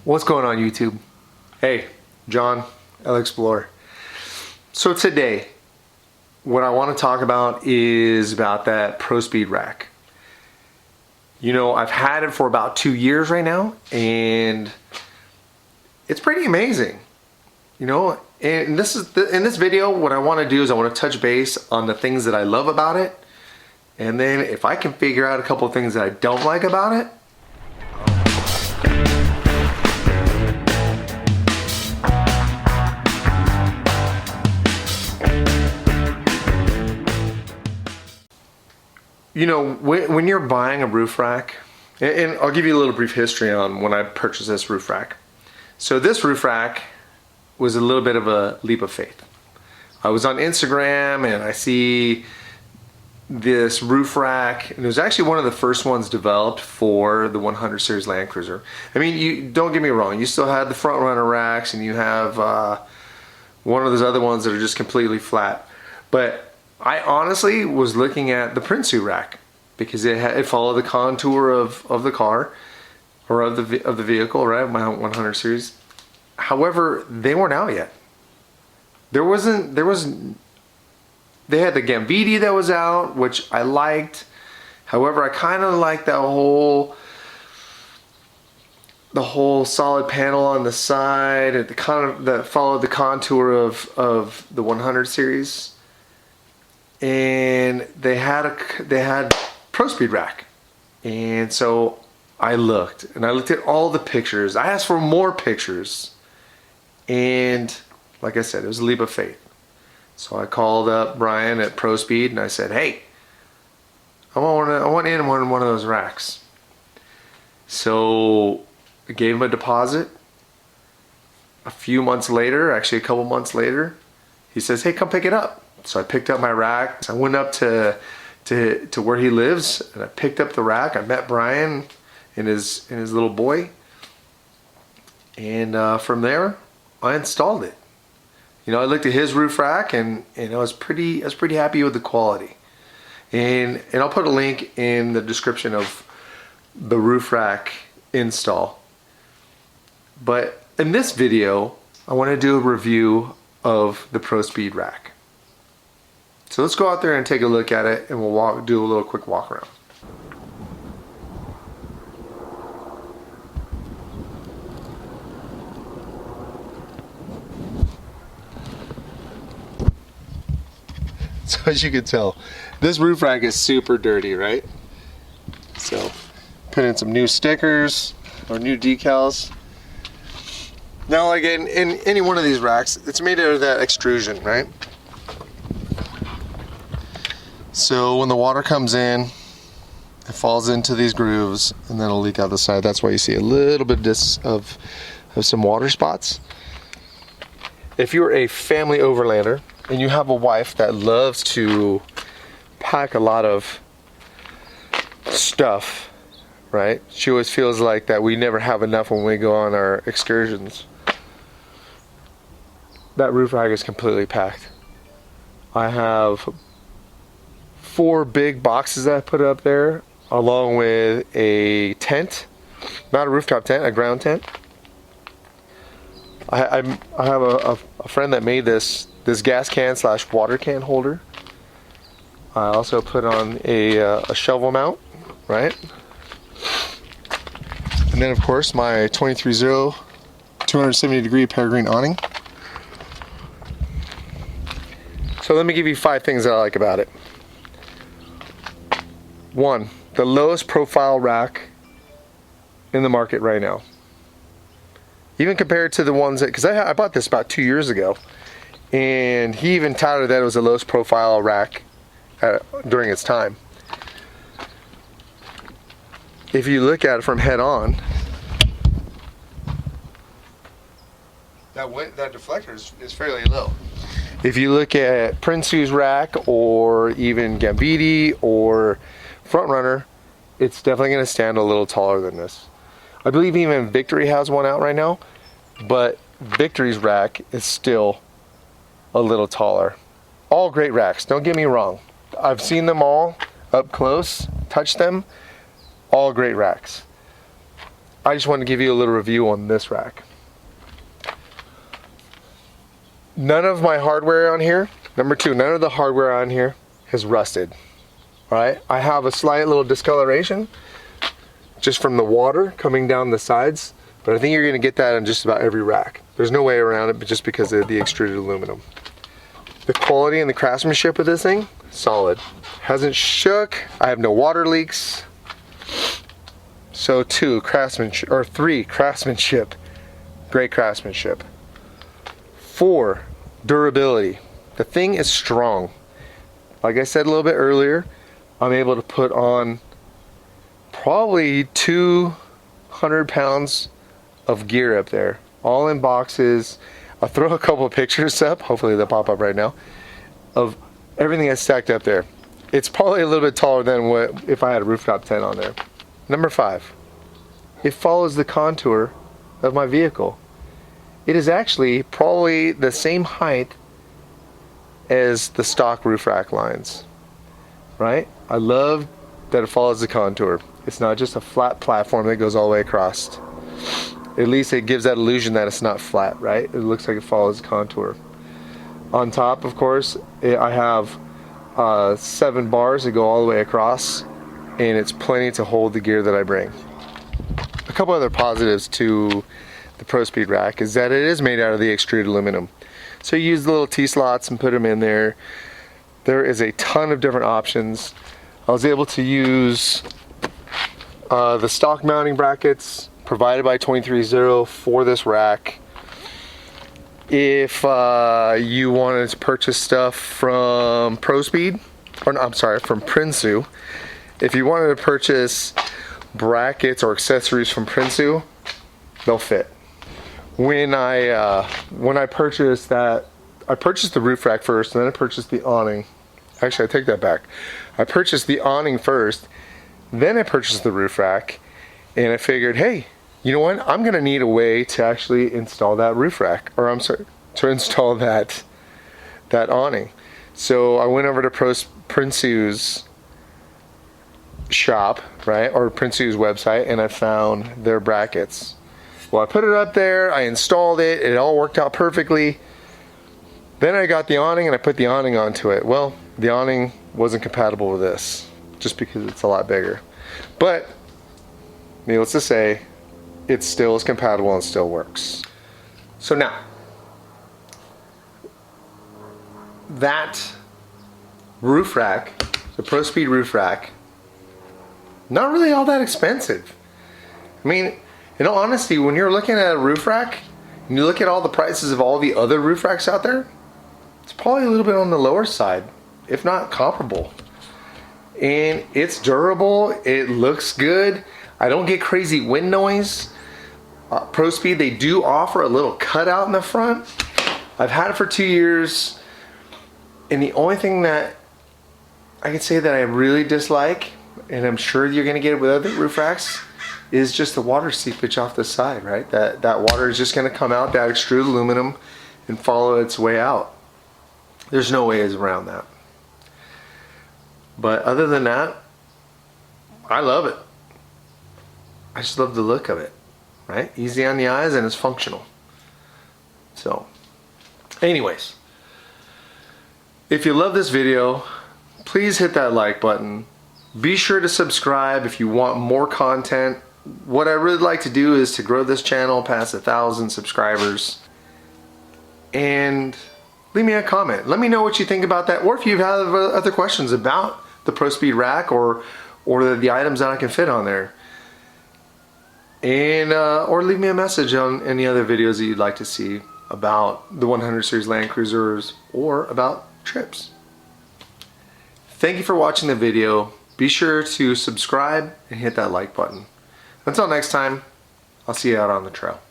What's going on YouTube? Hey, John, LXPlore. So today, what I want to talk about is about that Prospeed rack. You know, I've had it for about 2 years right now, and it's pretty amazing. You know, and in this video, what I want to do is I want to touch base on the things that I love about it, and then if I can figure out a couple of things that I don't like about it, you know, when you're buying a roof rack, and I'll give you a little brief history on when I purchased this roof rack. So this roof rack was a little bit of a leap of faith. I was on Instagram and I see this roof rack, and it was actually one of the first ones developed for the 100 series Land Cruiser. I mean, you don't get me wrong, you still had the front runner racks and you have one of those other ones that are just completely flat. But I honestly was looking at the Prospeed rack because it followed the contour of the car or of the vehicle, right? My 100 series. However, they weren't out yet. They had the Gambiti that was out, which I liked. However, I kind of liked the whole solid panel on the side, and that followed the contour of the 100 series. And they had Prospeed rack, and so I looked at all the pictures. I asked for more pictures, and like I said, it was a leap of faith. So I called up Brian at Prospeed and I said, "Hey, I want in one of those racks." So I gave him a deposit. A few months later, actually a couple months later, he says, "Hey, come pick it up." So I picked up my rack. I went up to where he lives, and I picked up the rack. I met Brian and his little boy, and from there I installed it. You know, I looked at his roof rack, and I was pretty happy with the quality. And I'll put a link in the description of the roof rack install. But in this video, I want to do a review of the Prospeed rack. So let's go out there and take a look at it, and we'll do a little quick walk around. So as you can tell, this roof rack is super dirty, right? So put in some new stickers or new decals. Now, like in any one of these racks, it's made out of that extrusion, right? So when the water comes in, it falls into these grooves and then it'll leak out the side. That's why you see a little bit of some water spots. If you're a family overlander and you have a wife that loves to pack a lot of stuff, right? She always feels like that we never have enough when we go on our excursions. That roof rack is completely packed. I have 4 big boxes that I put up there, along with a tent, not a rooftop tent, a ground tent. I have a friend that made this gas can / water can holder. I also put on a shovel mount, right? And then of course my 23-0 270 degree peregrine awning. So let me give you 5 things that I like about it. 1, the lowest profile rack in the market right now. Even compared to the ones that, because I bought this about 2 years ago, and he even touted that it was the lowest profile rack during its time. If you look at it from head on, that deflector is fairly low. If you look at Prospeed's rack, or even Gambiti or Front Runner, it's definitely going to stand a little taller than this. I believe even Victory has one out right now, but Victory's rack is still a little taller. All great racks, don't get me wrong. I've seen them all up close, touched them, all great racks. I just want to give you a little review on this rack. None of my hardware on here, number two, none of the hardware on here has rusted. All right, I have a slight little discoloration just from the water coming down the sides, but I think you're gonna get that on just about every rack. There's no way around it, but just because of the extruded aluminum. The quality and the craftsmanship of this thing, solid. Hasn't shook, I have no water leaks. So two, craftsmanship, or three, craftsmanship. Great craftsmanship. Four, durability. The thing is strong. Like I said a little bit earlier, I'm able to put on probably 200 pounds of gear up there, all in boxes. I'll throw a couple of pictures up, hopefully they'll pop up right now, of everything that's stacked up there. It's probably a little bit taller than what if I had a rooftop tent on there. Number five, it follows the contour of my vehicle. It is actually probably the same height as the stock roof rack lines, right? I love that it follows the contour. It's not just a flat platform that goes all the way across. At least it gives that illusion that it's not flat, right? It looks like it follows the contour. On top, of course, I have 7 bars that go all the way across, and it's plenty to hold the gear that I bring. A couple other positives to the Prospeed rack is that it is made out of the extruded aluminum. So you use the little T-slots and put them in there. There is a ton of different options. I was able to use the stock mounting brackets provided by 230 for this rack. If you wanted to purchase stuff from Prospeed, or no, I'm sorry, from Prinsu, if you wanted to purchase brackets or accessories from Prinsu, they'll fit. When I purchased that, I purchased the roof rack first, and then I purchased the awning. Actually, I take that back. I purchased the awning first, then I purchased the roof rack, and I figured, hey, you know what? I'm gonna need a way to actually install that roof rack, or I'm sorry, to install that awning. So I went over to Prinsu's shop, right, or Prinsu's website, and I found their brackets. Well, I put it up there, I installed it, it all worked out perfectly. Then I got the awning and I put the awning onto it. Well, the awning wasn't compatible with this, just because it's a lot bigger. But, needless to say, it still is compatible and still works. So now, that roof rack, the Prospeed roof rack, not really all that expensive. I mean, in all honesty, when you're looking at a roof rack, and you look at all the prices of all the other roof racks out there, it's probably a little bit on the lower side, if not comparable. And it's durable, it looks good. I don't get crazy wind noise. Prospeed, they do offer a little cutout in the front. I've had it for 2 years, and the only thing that I can say that I really dislike, and I'm sure you're gonna get it with other roof racks, is just the water seepage off the side, right? That water is just gonna come out, that extruded aluminum, and follow its way out. There's no ways around that. But other than that, I love it. I just love the look of it, right? Easy on the eyes and it's functional. So, anyways, if you love this video, please hit that like button. Be sure to subscribe if you want more content. What I really like to do is to grow this channel past 1,000 subscribers. And leave me a comment. Let me know what you think about that, or if you have other questions about the Prospeed rack or the items that I can fit on there. And or leave me a message on any other videos that you'd like to see about the 100 series Land Cruisers or about trips. Thank you for watching the video. Be sure to subscribe and hit that like button. Until next time, I'll see you out on the trail.